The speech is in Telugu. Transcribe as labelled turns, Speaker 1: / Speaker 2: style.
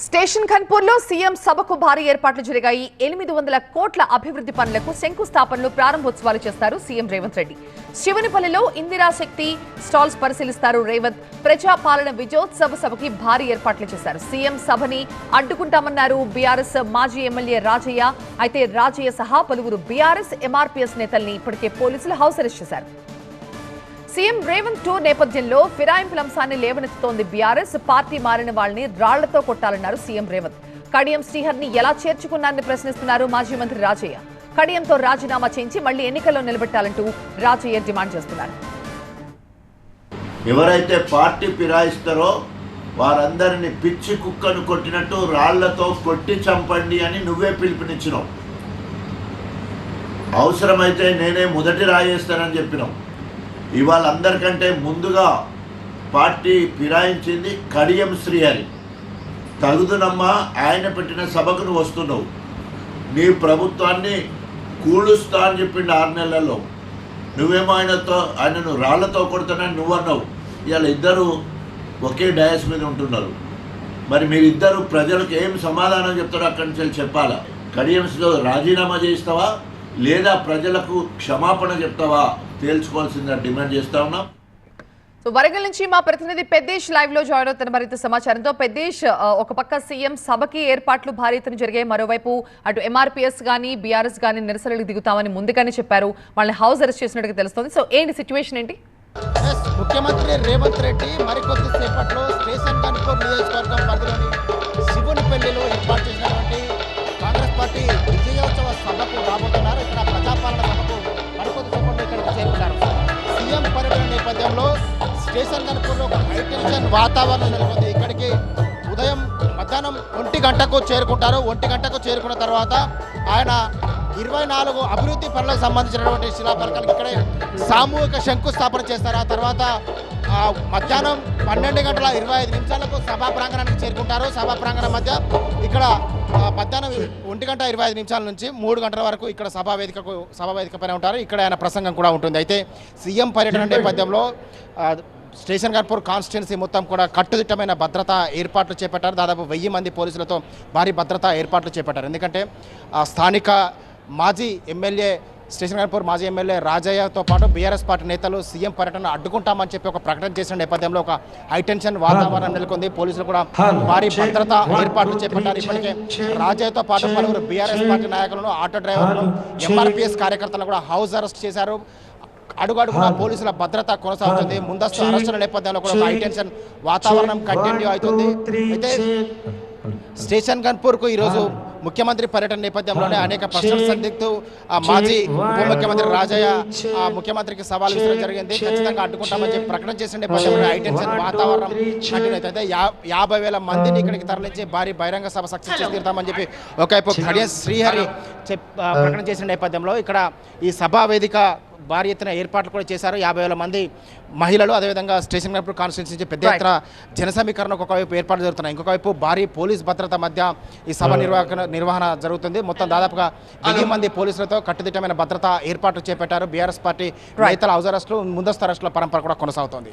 Speaker 1: స్టేషన్ ఖన్పూర్లో సీఎం సభకు భారీ ఏర్పాట్లు జరిగాయి. 800 కోట్ల అభివృద్ధి పనులకు శంకుస్థాపనలు ప్రారంభోత్సవాలు చేస్తారు సీఎం రేవంత్ రెడ్డి. శివనిపల్లిలో ఇందిరా శక్తి స్టాల్స్ పరిశీలిస్తారు రేవంత్. ప్రజాపాలన విజయోత్సవ సభకి భారీ ఏర్పాట్లు చేశారు. సీఎం సభని అడ్డుకుంటామన్నారు బీఆర్ఎస్ మాజీ ఎమ్మెల్యే రాజయ్య. అయితే రాజయ్య సహా పలువురు బీఆర్ఎస్ ఎంఆర్పీఎస్ నేతల్ని ఇప్పటికే పోలీసులు హౌస్ అరెస్ట్ చేశారు. సీఎం రేవంత్ టూర్ నేపథ్యంలో ఫిరాయింపుల అంశాన్ని లేవనెత్తుతోంది బీఆర్ఎస్. పార్టీ మారిన వాళ్ళని రాళ్లతో కొట్టాలన్నారు సీఎం రేవంత్. కడియం శ్రీహర్ని ఎలా చేర్చుకున్నారని ప్రశ్నిస్తున్నారు మాజీ మంత్రి రాజయ్య. కడియంతో రాజీనామా చేయించి మళ్లీ ఎన్నికల్లో నిలబెట్టాలంటూ రాజయ్య డిమాండ్ చేస్తున్నారు.
Speaker 2: ఎవరైతే పార్టీ ఫిరాయిస్తారో వారందరినీ పిచ్చి కుక్కను కొట్టినట్టు రాళ్లతో కొట్టి చంపండి అని నువ్వే పిలుపునిచ్చినావు. అవసరమైతే నేనే మొదటి రాయేస్తానని చెప్పినావు. ఇవాళ అందరికంటే ముందుగా పార్టీ ఫిరాయించింది కడియం శ్రీహరి. తగుదునమ్మా, ఆయన పెట్టిన సభకు నువ్వు వస్తున్నావు. నీ ప్రభుత్వాన్ని కూలుస్తా అని చెప్పిండు 6 నెలల్లో. నువ్వేమో ఆయనను రాళ్లతో కొడుతానని నువ్వన్నావు. ఇవాళ ఇద్దరు ఒకే డయాస్ మీద ఉంటున్నారు. మరి మీరిద్దరు ప్రజలకు ఏం సమాధానం చెప్తారో అక్కడి నుంచి చెప్పాలా? కడియంస్లో రాజీనామా చేస్తావా లేదా ప్రజలకు క్షమాపణ చెప్తావా తేల్చుకోవాల్సిందని డిమాండ్ చేస్తా ఉన్నాం.
Speaker 1: సో వరంగల్ నుంచి మా ప్రతినిధి పెద్దేశ్ లైవ్ లో జాయిన్ అవుతున్న మరింత సమాచారంతో. పెద్దేశ్, ఒక పక్క సీఎం సభకి ఏర్పాట్లు భారీ ఎత్తున జరిగాయి. మరోవైపు అటు ఎంఆర్పీఎస్ గానీ బీఆర్ఎస్ గానీ నిరసనలకు దిగుతామని ముందుగానే చెప్పారు. వాళ్ళని హౌస్ అరెస్ట్ చేసినట్టుగా తెలుస్తోంది. సో ఏంటి సిచ్యువేషన్ ఏంటి?
Speaker 3: ముఖ్యమంత్రి రేవంత్ రెడ్డి మరికొద్ది సేపట్లో స్టేషన్ ఖన్పూర్ నియోజకవర్గం పరిధిలోని శివునిపల్లిలో ఏర్పాటు చేసినటువంటి కాంగ్రెస్ పార్టీ విజయోత్సవ సభకు రాబోతున్నారు. ఇక్కడ ప్రజాపాలన సభకు మరికొద్ది సేపట్లో ఇక్కడికి చేరుకున్నారు. సీఎం పర్యటన నేపథ్యంలో స్టేషన్ ఖన్పూర్లో ఒక హైటెన్షన్ వాతావరణం నెలకొంది. ఇక్కడికి ఉదయం మధ్యాహ్నం 1 గంటకు చేరుకుంటారు. 1 గంటకు చేరుకున్న తర్వాత ఆయన 24 అభివృద్ధి పనులకు సంబంధించినటువంటి శిలాఫలకాలకు ఇక్కడే సామూహిక శంకుస్థాపన చేస్తారు. ఆ తర్వాత మధ్యాహ్నం 12:25 సభా ప్రాంగణానికి చేరుకుంటారు. సభా ప్రాంగణం మధ్య ఇక్కడ మధ్యాహ్నం 1:25 నుంచి 3 గంటల వరకు ఇక్కడ సభా వేదిక పైన ఉంటారు. ఇక్కడ ఆయన ప్రసంగం కూడా ఉంటుంది. అయితే సీఎం పర్యటన నేపథ్యంలో స్టేషన్ ఖన్పూర్ కాన్స్టిట్యున్సీ మొత్తం కూడా కట్టుదిట్టమైన భద్రతా ఏర్పాట్లు చేపట్టారు. దాదాపు 1000 మంది పోలీసులతో భారీ భద్రతా ఏర్పాట్లు చేపట్టారు. ఎందుకంటే స్థానిక మాజీ ఎమ్మెల్యే స్టేషన్ ఖన్పూర్ మాజీ ఎమ్మెల్యే రాజయ్యతో పాటు బీఆర్ఎస్ పార్టీ నేతలు సీఎం పర్యటన అడ్డుకుంటామని చెప్పి ఒక ప్రకటన చేసిన నేపథ్యంలో ఒక హైటెన్షన్ వాతావరణం నెలకొంది. పోలీసులు కూడా భారీ భద్రతా ఏర్పాట్లు చేపట్టారు. ఇప్పటికే రాజయ్యతో పాటు పలువురు బీఆర్ఎస్ పార్టీ నాయకులను, ఆటో డ్రైవర్లను, ఎంఆర్పీఎస్ కార్యకర్తలను కూడా హౌస్ అరెస్ట్ చేశారు. అడుగడుగునా పోలీసుల భద్రత కొనసాగుతుంది. ముందస్తు అరెస్టుల నేపథ్యంలో కూడా హైటెన్షన్ వాతావరణం కంటిన్యూ అవుతుంది. అయితే స్టేషన్ ఖన్పూర్కు ఈరోజు ముఖ్యమంత్రి పర్యటన నేపథ్యంలోనే అనేక ప్రశ్నలు సందిగ్ధు మాజీ ఉప ముఖ్యమంత్రి రాజయ్య ముఖ్యమంత్రికి సవాల్ విసరడం జరిగింది. ఖచ్చితంగా అడ్డుకుంటామని చెప్పి ప్రకటన చేసిన నేపథ్యంలో హైటెన్షన్ వాతావరణం కంటిన్యూ అవుతుంది. 50,000 మందిని ఇక్కడికి తరలించి భారీ బహిరంగ సభ సక్సెస్ చేసి తీరుతామని చెప్పి ఒకవైపు కడియం శ్రీహరి ప్రకటన చేసిన నేపథ్యంలో ఇక్కడ ఈ సభా వేదిక భారీ ఎత్తున ఏర్పాట్లు కూడా చేశారు. 50,000 మంది మహిళలు, అదేవిధంగా స్టేషన్ ఖన్పూర్ కాన్స్టిట్యున్సీ నుంచి పెద్ద ఎత్తున జన సమీకరణకు ఒకవైపు ఏర్పాట్లు జరుగుతున్నాయి. ఇంకొక వైపు భారీ పోలీస్ భద్రత మధ్య ఈ సభ నిర్వహణ జరుగుతుంది. మొత్తం దాదాపుగా 1000 మంది పోలీసులతో కట్టుదిట్టమైన భద్రత ఏర్పాట్లు చేపట్టారు. బీఆర్ఎస్ పార్టీ నేతల హౌస్ అరెస్టులు, ముందస్తు అరెస్టుల పరంపర కూడా కొనసాగుతోంది.